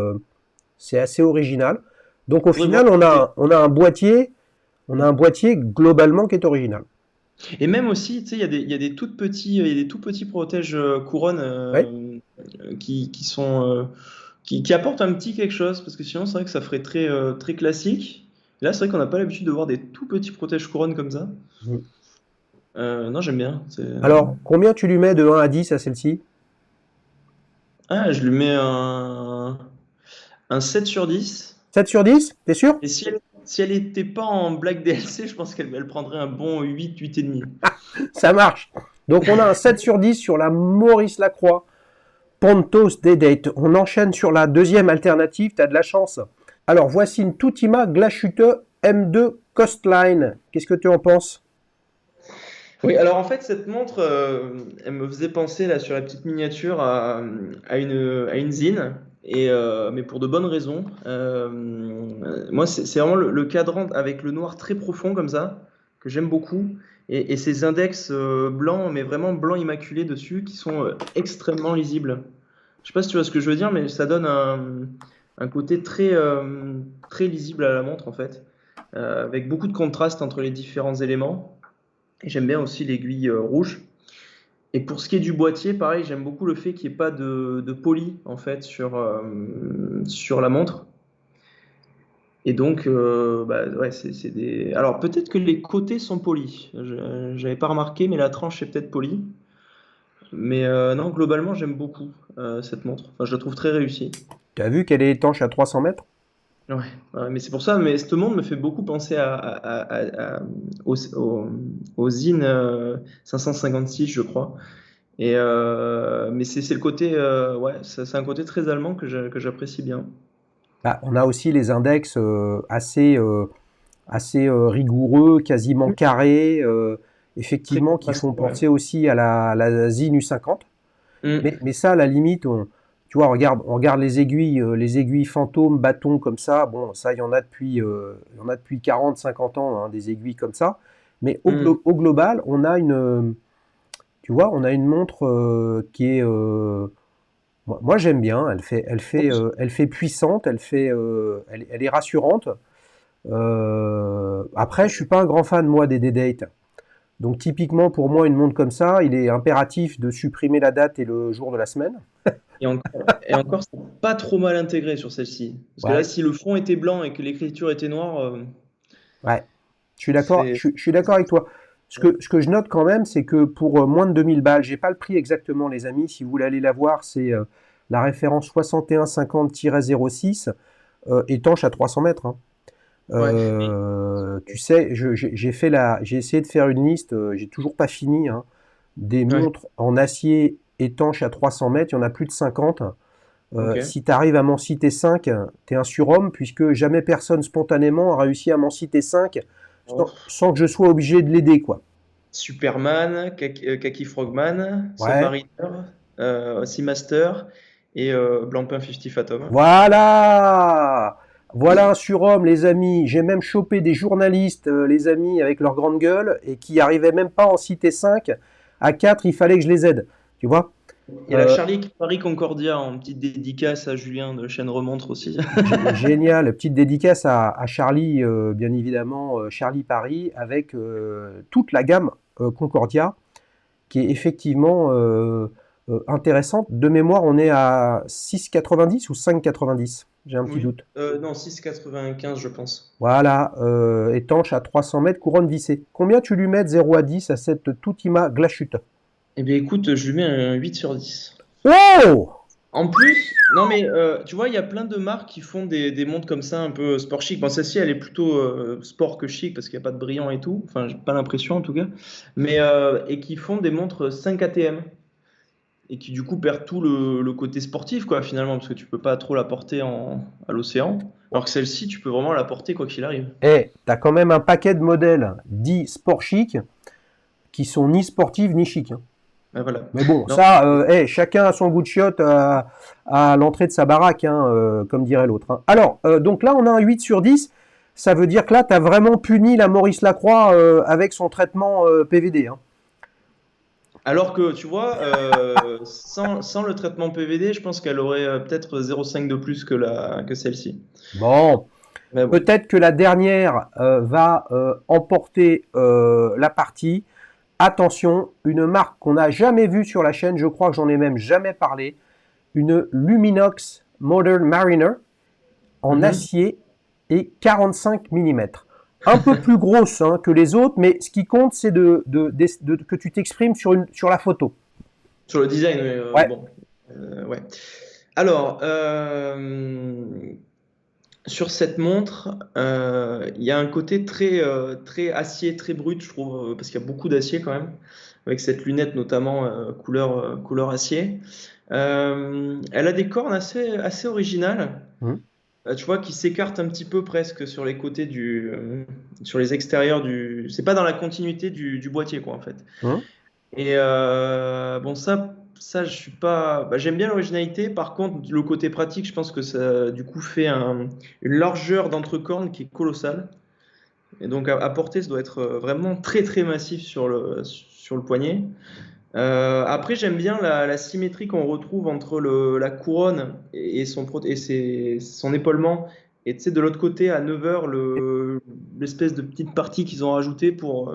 assez original. Donc au Faudrait voir. final on a un boîtier globalement qui est original. Et même aussi, tu sais, il y a des tout petits protèges couronnes Ouais. qui apportent un petit quelque chose, parce que sinon, c'est vrai que ça ferait très classique. Là, c'est vrai qu'on n'a pas l'habitude de voir des tout petits protèges couronnes comme ça. Mm. Non, j'aime bien. Alors combien tu lui mets de 1 à 10 à celle-ci? Ah, je lui mets un 7 sur 10. 7 sur 10, t'es sûr? Et si elle était pas en Black DLC, je pense qu'elle prendrait un bon 8, 8,5. Ça marche. Donc on a un 7 sur 10 sur la Maurice Lacroix Pontos D-Date. On enchaîne sur la deuxième alternative, t'as de la chance. Alors voici une Tutima Glashütte M2 Coastline. Qu'est-ce que tu en penses? Oui, alors en fait, cette montre, elle me faisait penser là sur la petite miniature à une zine, mais pour de bonnes raisons. Moi, c'est vraiment le cadran avec le noir très profond comme ça, que j'aime beaucoup, et ces index blancs, mais vraiment blanc immaculé dessus, qui sont extrêmement lisibles. Je sais pas si tu vois ce que je veux dire, mais ça donne un côté très lisible à la montre en fait, avec beaucoup de contraste entre les différents éléments. Et j'aime bien aussi l'aiguille rouge. Et pour ce qui est du boîtier, pareil, j'aime beaucoup le fait qu'il n'y ait pas de poli en fait sur la montre. Et donc, bah, ouais, c'est des. Alors peut-être que les côtés sont polis. J'avais pas remarqué, mais la tranche est peut-être polie. Mais non, globalement, j'aime beaucoup cette montre. Enfin, je la trouve très réussie. Tu as vu qu'elle est étanche à 300 mètres? Ouais, ouais, mais c'est pour ça. Mais cette montre me fait beaucoup penser au Zine 556, je crois. Mais c'est le côté, ouais, c'est un côté très allemand que j'apprécie bien. Bah, on a aussi les index assez rigoureux, quasiment carrés, Très effectivement, qui contrasté, font ouais. penser aussi à la Zine U50. Mm, Mais ça, à la limite, tu vois, on regarde les aiguilles fantômes, bâtons comme ça. Bon, ça, il y en a depuis 40, 50 ans, hein, des aiguilles comme ça. Mais mm. au global, tu vois, on a une montre qui est, moi, j'aime bien. Elle fait puissante, elle est rassurante. Après, je suis pas un grand fan moi des dates. Donc typiquement pour moi une montre comme ça, il est impératif de supprimer la date et le jour de la semaine. Et encore, c'est pas trop mal intégré sur celle-ci. Parce que là, Ouais, si le fond était blanc et que l'écriture était noire, ouais. ça serait. Je suis d'accord avec toi. Ce que je note quand même, c'est que pour moins de 2000 balles, j'ai pas le prix exactement, les amis. Si vous voulez aller la voir, c'est la référence 6150-06, étanche à 300 mètres, hein. Ouais. Tu sais, j'ai essayé de faire une liste, j'ai toujours pas fini, hein, des Ouais. montres en acier étanches à 300 mètres, il y en a plus de 50. Ok. Si tu arrives à m'en citer 5, tu es un surhomme, puisque jamais personne spontanément a réussi à m'en citer 5 Oh. sans que je sois obligé de l'aider, quoi. Superman, Kaki Frogman, Ouais. Submariner, Seamaster et Blancpain 50 Fathom. Voilà! Voilà un surhomme, les amis. J'ai même chopé des journalistes, les amis, avec leur grande gueule, et qui arrivaient même pas à en citer 5. À 4, il fallait que je les aide. Tu vois? Et la Euh, Paris Concordia en petite dédicace à Julien de Chaîne Remontre aussi. Génial. Petite dédicace à Charlie, bien évidemment, Charlie Paris, avec toute la gamme Concordia, qui est effectivement intéressante. De mémoire, on est à 6,90 ou 5,90. J'ai un petit Oui. doute. Non, 6,95 je pense. Voilà, étanche à 300 mètres, couronne vissée. Combien tu lui mets de 0 à 10 à cette Tutima Glashütte? Eh bien écoute, je lui mets un 8 sur 10. Oh! En plus, non mais tu vois, il y a plein de marques qui font des montres comme ça, un peu sport chic. Bon, celle-ci, elle est plutôt sport que chic parce qu'il n'y a pas de brillant et tout. Enfin, j'ai pas l'impression en tout cas. Mais et qui font des montres 5 ATM et qui du coup perdent tout le côté sportif quoi finalement parce que tu peux pas trop la porter à l'océan. Alors que celle-ci, tu peux vraiment la porter quoi qu'il arrive. Eh, t'as quand même un paquet de modèles dits sport chic qui sont ni sportifs ni chics, hein. Ben voilà. Mais bon, Non, ça, chacun a son goût de chiotte à l'entrée de sa baraque, hein, comme dirait l'autre, hein. Alors, donc là, on a un 8 sur 10. Ça veut dire que là, tu as vraiment puni la Maurice Lacroix avec son traitement PVD, hein. alors que tu vois, sans le traitement PVD, je pense qu'elle aurait peut-être 0,5 de plus que celle-ci. Bon, Mais bon. peut-être que la dernière va emporter la partie. Attention, une marque qu'on n'a jamais vue sur la chaîne, je crois que j'en ai même jamais parlé, une Luminox Modern Mariner en Mhm. acier et 45 mm. Un peu plus grosse, hein, que les autres, mais ce qui compte, c'est que tu t'exprimes sur la photo. Sur le design, Ouais. bon. Ouais. Alors, sur cette montre, il y a un côté très acier, très brut, je trouve, parce qu'il y a beaucoup d'acier quand même, avec cette lunette notamment couleur acier. Elle a des cornes assez originales, Mmh. tu vois, qui s'écartent un petit peu presque sur les côtés sur les extérieurs du. C'est pas dans la continuité du boîtier, quoi, en fait. Mmh. Et bon, ça, je suis pas. Bah, j'aime bien l'originalité. Par contre, le côté pratique, je pense que ça, du coup, fait une largeur d'entrecorne qui est colossale. Et donc, à porter, ça doit être vraiment très, très massif sur le poignet. Après, j'aime bien la symétrie qu'on retrouve entre la couronne et son épaulement. Et tu sais, de l'autre côté, à 9 heures, l'espèce de petite partie qu'ils ont rajoutée pour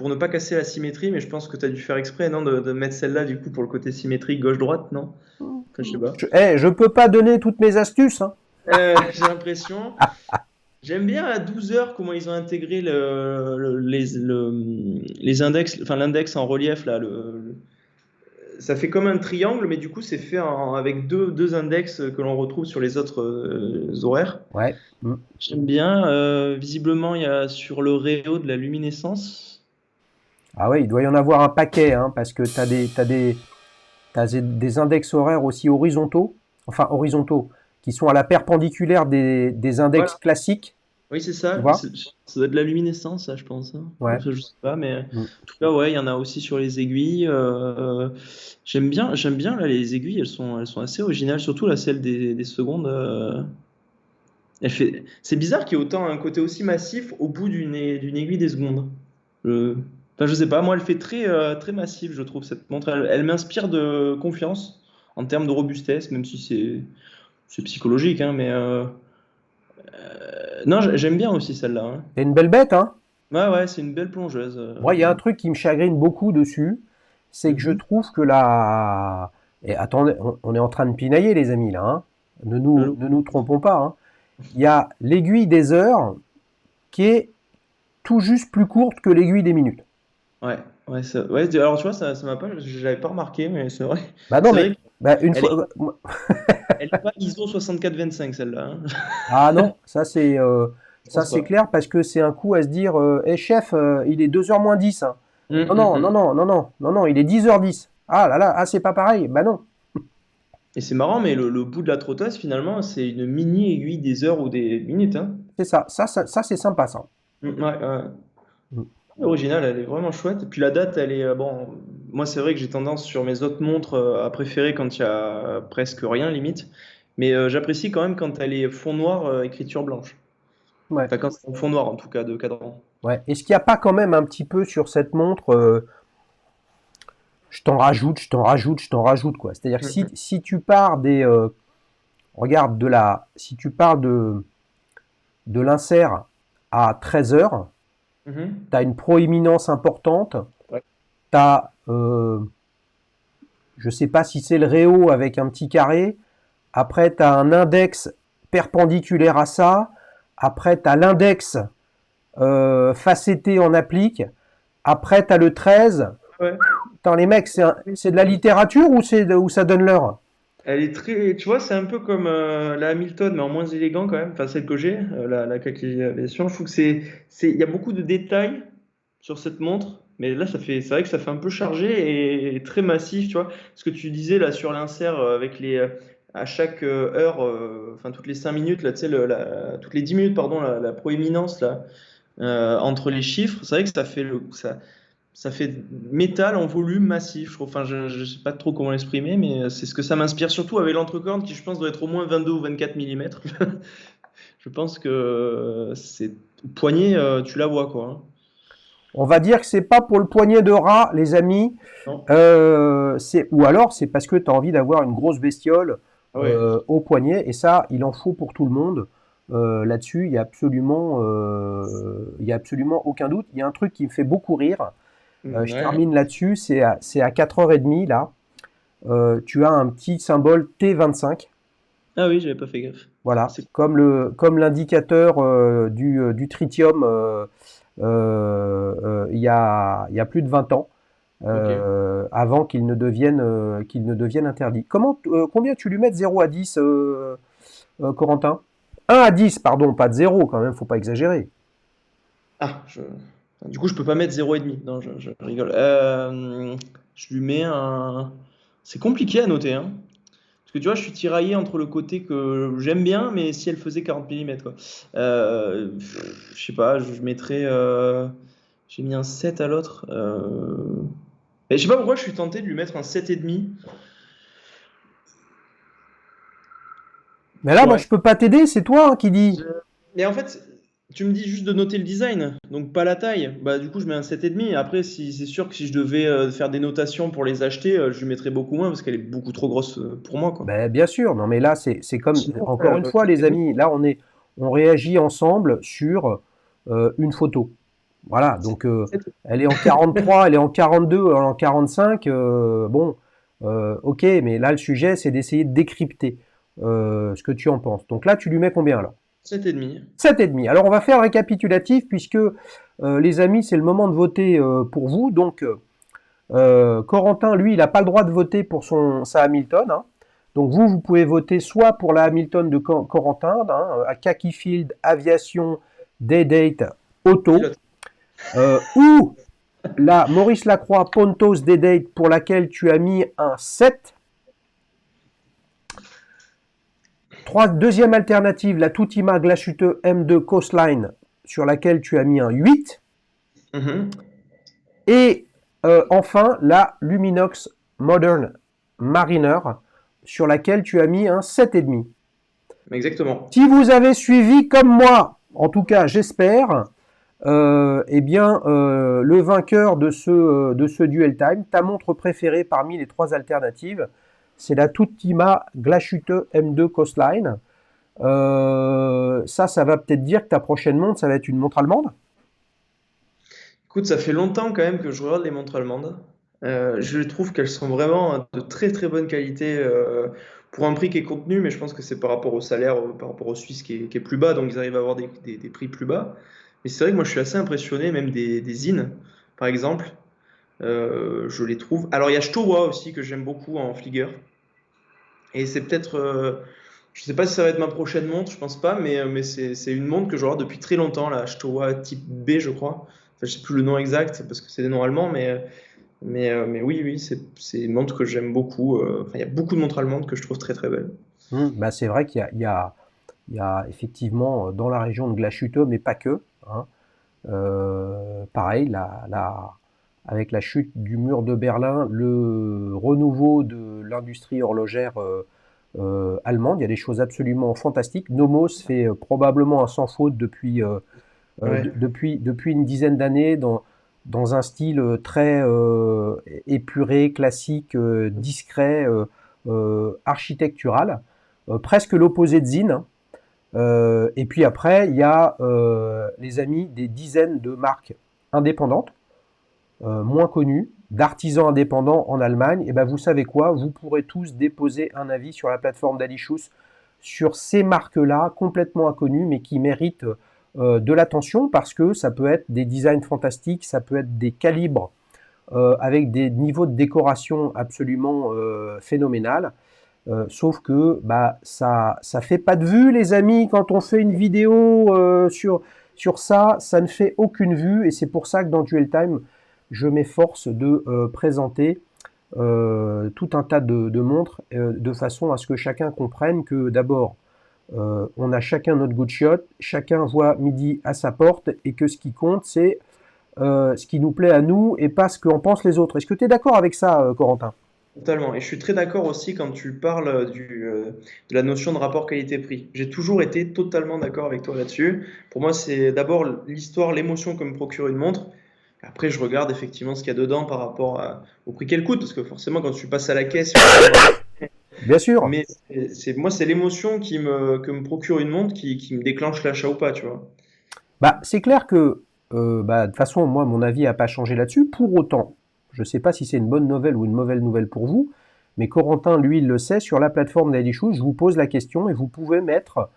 ne pas casser la symétrie, mais je pense que tu as dû faire exprès, non, de mettre celle-là du coup pour le côté symétrique gauche-droite, non? Enfin, je sais pas. Je peux pas donner toutes mes astuces, hein. J'ai l'impression. J'aime bien à 12 heures comment ils ont intégré les index, enfin l'index en relief là. Ça fait comme un triangle, mais du coup c'est fait avec deux index que l'on retrouve sur les autres horaires. Ouais. Mmh. J'aime bien. Visiblement, il y a sur le réo de la luminescence. Ah ouais, il doit y en avoir un paquet, hein, parce que t'as des index horaires aussi horizontaux, enfin horizontaux, qui sont à la perpendiculaire des index Voilà. classiques, Oui, c'est tu ça. vois? Ça doit être de la luminescence, ça, je pense, hein. Ouais. Enfin, je sais pas, mais en Mmh. tout cas, ouais, il y en a aussi sur les aiguilles. J'aime bien là, les aiguilles, elles sont assez originales, surtout là, celle des secondes. C'est bizarre qu'il y ait autant un côté aussi massif au bout d'une aiguille des secondes. Je... Enfin, je sais pas, moi, elle fait très massive, je trouve, cette montre. Elle m'inspire de confiance en termes de robustesse, même si c'est psychologique, hein, mais non, j'aime bien aussi celle-là, hein. C'est une belle bête, hein. Ouais, ouais, c'est une belle plongeuse. Moi, il y a un truc qui me chagrine beaucoup dessus, c'est que je Mhm. trouve que la... Et attendez, on est en train de pinailler, les amis, là, hein. Le- Ne nous trompons pas, hein. Il y a l'aiguille des heures qui est tout juste plus courte que l'aiguille des minutes. Ouais, ouais, ouais, alors tu vois, ça m'a pas, je l'avais pas remarqué, mais c'est vrai. Bah non, C'est mais vrai bah, une qu'elle est, fois. elle est pas ISO 6425 celle-là, hein. Ah non, Je ça pense c'est pas. clair parce que c'est un coup à se dire, chef, il est 2h moins 10, hein. Hum, Non, hum, non, non, hum. non, non, non, non, non, il est 10h10. Ah là là, ah c'est pas pareil. Bah non, Et c'est marrant, mais le bout de la trotteuse, finalement, c'est une mini aiguille des heures ou des minutes, hein. c'est ça. Ça c'est sympa ça. Ouais, ouais. Mm. L'original, elle est vraiment chouette. Et puis la date, elle est bon. Moi, c'est vrai que j'ai tendance sur mes autres montres à préférer quand il y a presque rien limite. Mais j'apprécie quand même quand elle est fond noir, écriture blanche. Ouais. Enfin, quand c'est en fond noir en tout cas de cadran. Ouais. Est-ce qu'il n'y a pas quand même un petit peu sur cette montre, je t'en rajoute, je t'en rajoute, je t'en rajoute quoi. C'est-à-dire que Mhm. si tu pars regarde si tu pars de l'insert à 13 heures, Mhm. tu as une proéminence importante, Ouais. tu as, je sais pas si c'est le réo avec un petit carré, après tu as un index perpendiculaire à ça, après tu as l'index facetté en applique, après tu as le 13. Ouais. Attends, les mecs, c'est de la littérature ou où ça donne l'heure? Elle est très, tu vois, c'est un peu comme la Hamilton, mais en moins élégant quand même. Enfin, celle que j'ai, la calculation. Je trouve que il y a beaucoup de détails sur cette montre, mais là, c'est vrai que ça fait un peu chargé et très massif, tu vois. Ce que tu disais là sur l'insert avec à chaque heure, enfin toutes les 5 minutes là, tu sais, toutes les 10 minutes, pardon, la proéminence là entre les chiffres. C'est vrai que ça fait métal en volume massif, je trouve. Enfin, je sais pas trop comment l'exprimer, mais c'est ce que ça m'inspire, surtout avec l'entrecorne qui, je pense, doit être au moins 22 ou 24 millimètres. Je pense que c'est poignée, tu la vois, quoi, hein. On va dire que c'est pas pour le poignet de rat, les amis. Non? Ou alors c'est parce que tu as envie d'avoir une grosse bestiole Ah ouais. au poignet, et ça, il en faut pour tout le monde. Là-dessus, il y a absolument aucun doute. Il y a un truc qui me fait beaucoup rire. Je Ouais. termine là-dessus. C'est à 4h30 là. Tu as un petit symbole T25. Ah oui, j'avais pas fait gaffe. Voilà, C'est comme l'indicateur du tritium il y a plus de 20 ans, ok. avant qu'il ne devienne interdit. Combien tu lui mets de 0 à 10, Corentin? 1 à 10, pardon, pas de 0 quand même, faut pas exagérer. Ah, du coup, je peux pas mettre 0,5. Non, je rigole. Je lui mets un. C'est compliqué à noter, hein. Parce que tu vois, je suis tiraillé entre le côté que j'aime bien, mais si elle faisait 40 millimètres quoi. Je sais pas, je mettrais. J'ai mis un 7 à l'autre. Et je sais pas pourquoi je suis tenté de lui mettre un 7,5. Mais là, moi, Ouais. je peux pas t'aider, c'est toi hein, qui dis. Je- Mais en fait, tu me dis juste de noter le design, donc pas la taille. Bah, du coup, je mets un 7,5. Après, si, c'est sûr que si je devais faire des notations pour les acheter, je lui mettrais beaucoup moins parce qu'elle est beaucoup trop grosse pour moi, quoi. Ben, bien sûr, non mais là, c'est comme, Sinon, encore une fois, les 7,5. amis, là, on réagit ensemble sur une photo. Voilà, donc elle est en 43, elle est en 42, elle est en 45. Bon, ok, mais là le sujet c'est d'essayer de décrypter ce que tu en penses. Donc là tu lui mets combien alors? 7,5. 7,5. Alors on va faire le récapitulatif puisque les amis c'est le moment de voter pour vous. Donc Corentin lui il n'a pas le droit de voter pour sa Hamilton, hein. Donc vous pouvez voter soit pour la Hamilton de Corentin, hein, à Khaki Field Aviation Day Date Auto, Pilote. ou la Maurice Lacroix Pontos D-Date pour laquelle tu as mis un 7. Deuxième alternative, la Tutima Glashütte M2 Coastline sur laquelle tu as mis un 8. Mhm. Et enfin, la Luminox Modern Mariner sur laquelle tu as mis un 7,5. Exactement. Si vous avez suivi comme moi, en tout cas j'espère, eh bien, le vainqueur de ce duel time, ta montre préférée parmi les trois alternatives, c'est la Tutima Glashütte M2 Coastline. Ça va peut-être dire que ta prochaine montre, ça va être une montre allemande. Écoute, ça fait longtemps quand même que je regarde les montres allemandes. Je trouve qu'elles sont vraiment de très très bonne qualité pour un prix qui est contenu, mais je pense que c'est par rapport au salaire, par rapport aux Suisses qui est plus bas, donc ils arrivent à avoir des prix plus bas. Mais c'est vrai que moi je suis assez impressionné, même des zines, par exemple. Je les trouve. Alors il y a Stowa aussi que j'aime beaucoup en Flieger. Et c'est peut-être, je sais pas si ça va être ma prochaine montre, je pense pas, mais c'est une montre que je regarde depuis très longtemps, la Stowa type B, je crois. Enfin, je sais plus le nom exact parce que c'est des noms allemands, mais Mais oui, c'est une montre que j'aime beaucoup. Enfin, il y a beaucoup de montres allemandes que je trouve très très belles. Bah, c'est vrai qu'il y a effectivement dans la région de Glashütte, mais pas que, hein, pareil, avec la chute du mur de Berlin, le renouveau de l'industrie horlogère allemande, il y a des choses absolument fantastiques. Nomos fait probablement un sans faute Ouais, depuis une dizaine d'années dans un style très épuré, classique, discret, architectural, presque l'opposé de Zinn, hein. Et puis après, il y a les amis des dizaines de marques indépendantes, moins connues, d'artisans indépendants en Allemagne. Et ben vous savez quoi, vous pourrez tous déposer un avis sur la plateforme d'Alichus sur ces marques-là, complètement inconnues, mais qui méritent de l'attention parce que ça peut être des designs fantastiques, ça peut être des calibres avec des niveaux de décoration absolument phénoménales. Sauf que bah, ça fait pas de vue, les amis, quand on fait une vidéo sur ça, ça ne fait aucune vue, et c'est pour ça que dans Duel Time, je m'efforce de présenter tout un tas de montres de façon à ce que chacun comprenne que d'abord, on a chacun notre good shot, chacun voit midi à sa porte, et que ce qui compte, c'est ce qui nous plaît à nous et pas ce qu'en pensent les autres. Est-ce que tu es d'accord avec ça, Corentin? totalement. Et je suis très d'accord aussi quand tu parles de la notion de rapport qualité-prix. J'ai toujours été totalement d'accord avec toi là-dessus. Pour moi, c'est d'abord l'histoire, l'émotion que me procure une montre. Après, je regarde effectivement ce qu'il y a dedans par rapport au prix qu'elle coûte, parce que forcément, quand tu passes à la caisse, il faut savoir. Bien sûr. Mais moi, c'est l'émotion que me procure une montre qui me déclenche l'achat ou pas, tu vois. Bah, c'est clair que, bah, de toute façon, moi, mon avis n'a pas changé là-dessus. Pour autant, je ne sais pas si c'est une bonne nouvelle ou une mauvaise nouvelle pour vous, mais Corentin, lui, il le sait, sur la plateforme d'Alichou, je vous pose la question et vous pouvez mettre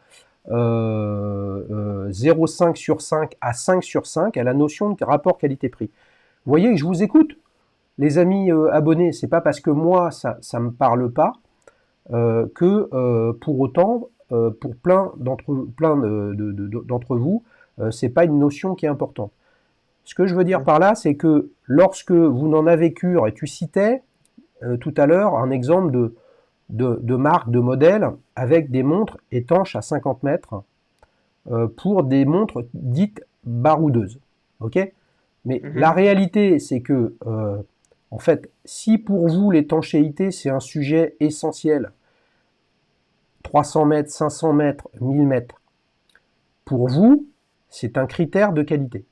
0,5 sur 5 à 5 sur 5 à la notion de rapport qualité-prix. Vous voyez que je vous écoute, les amis abonnés, c'est pas parce que moi, ça ne me parle pas que pour autant, pour d'entre vous, c'est pas une notion qui est importante. Ce que je veux dire par là, c'est que lorsque vous n'en avez cure, et tu citais tout à l'heure un exemple de marque, de modèle, avec des montres étanches à 50 mètres pour des montres dites baroudeuses. Ok. Mais la Mhm. réalité, c'est que, en fait, si pour vous l'étanchéité, c'est un sujet essentiel, 300 mètres, 500 mètres, 1000 mètres, pour vous, c'est un critère de qualité.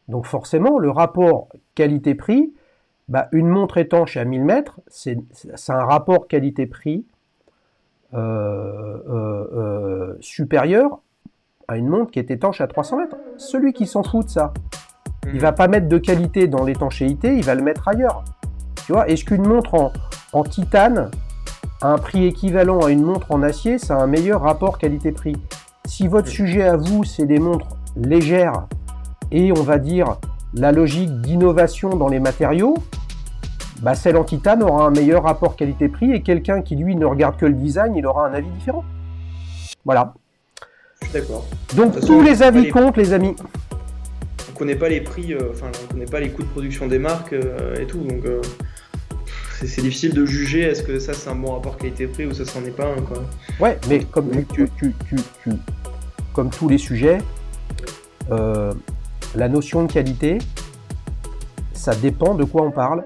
Donc forcément, le rapport qualité-prix, bah, une montre étanche à 1000 mètres, c'est un rapport qualité-prix supérieur à une montre qui est étanche à 300 mètres. Celui qui s'en fout de ça, il va Mhm. pas mettre de qualité dans l'étanchéité, il va le mettre ailleurs. Tu vois, est-ce qu'une montre en titane, à un prix équivalent à une montre en acier, ça a un meilleur rapport qualité-prix? Si votre sujet à vous, c'est des montres légères et on va dire la logique d'innovation dans les matériaux, bah celle en titane aura un meilleur rapport qualité-prix et quelqu'un qui lui ne regarde que le design, il aura un avis différent. Voilà. Je suis d'accord. De Donc toute façon, tous les avis comptent, les amis. on connaît pas les prix, enfin, on connaît pas les coûts de production des marques et tout, donc c'est difficile de juger est-ce que ça c'est un bon rapport qualité-prix ou ça c'en est pas un, quoi. Ouais, mais comme, Donc, comme tous les sujets, la notion de qualité, ça dépend de quoi on parle.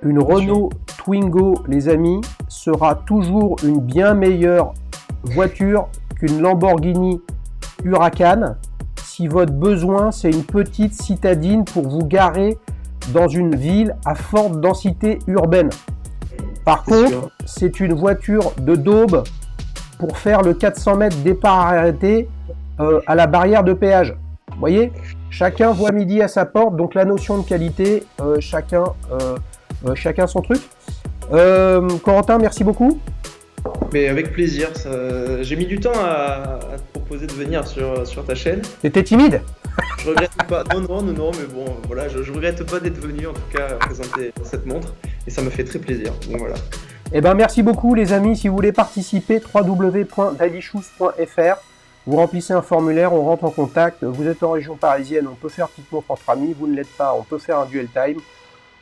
Une bien sûr. Renault Twingo, les amis, sera toujours une bien meilleure voiture qu'une Lamborghini Huracan si votre besoin c'est une petite citadine pour vous garer dans une ville à forte densité urbaine. Par C'est contre, sûr. c'est une voiture de daube pour faire le 400 mètres départ arrêté à la barrière de péage. Vous voyez, chacun voit midi à sa porte, donc la notion de qualité, chacun son truc. Corentin, merci beaucoup. Mais avec plaisir. J'ai mis du temps à te proposer de venir sur ta chaîne. T'étais timide. Je regrette pas. Non, mais bon, voilà, je regrette pas d'être venu en tout cas présenter cette montre et ça me fait très plaisir. Donc voilà. Eh ben, merci beaucoup les amis. Si vous voulez participer, www.dailychoose.fr. Vous remplissez un formulaire, on rentre en contact. Vous êtes en région parisienne, on peut faire petite montre entre amis. Vous ne l'êtes pas, on peut faire un duel time.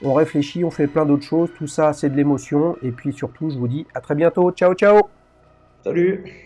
on réfléchit, on fait plein d'autres choses. Tout ça, c'est de l'émotion. Et puis surtout, je vous dis à très bientôt. Ciao, ciao! Salut!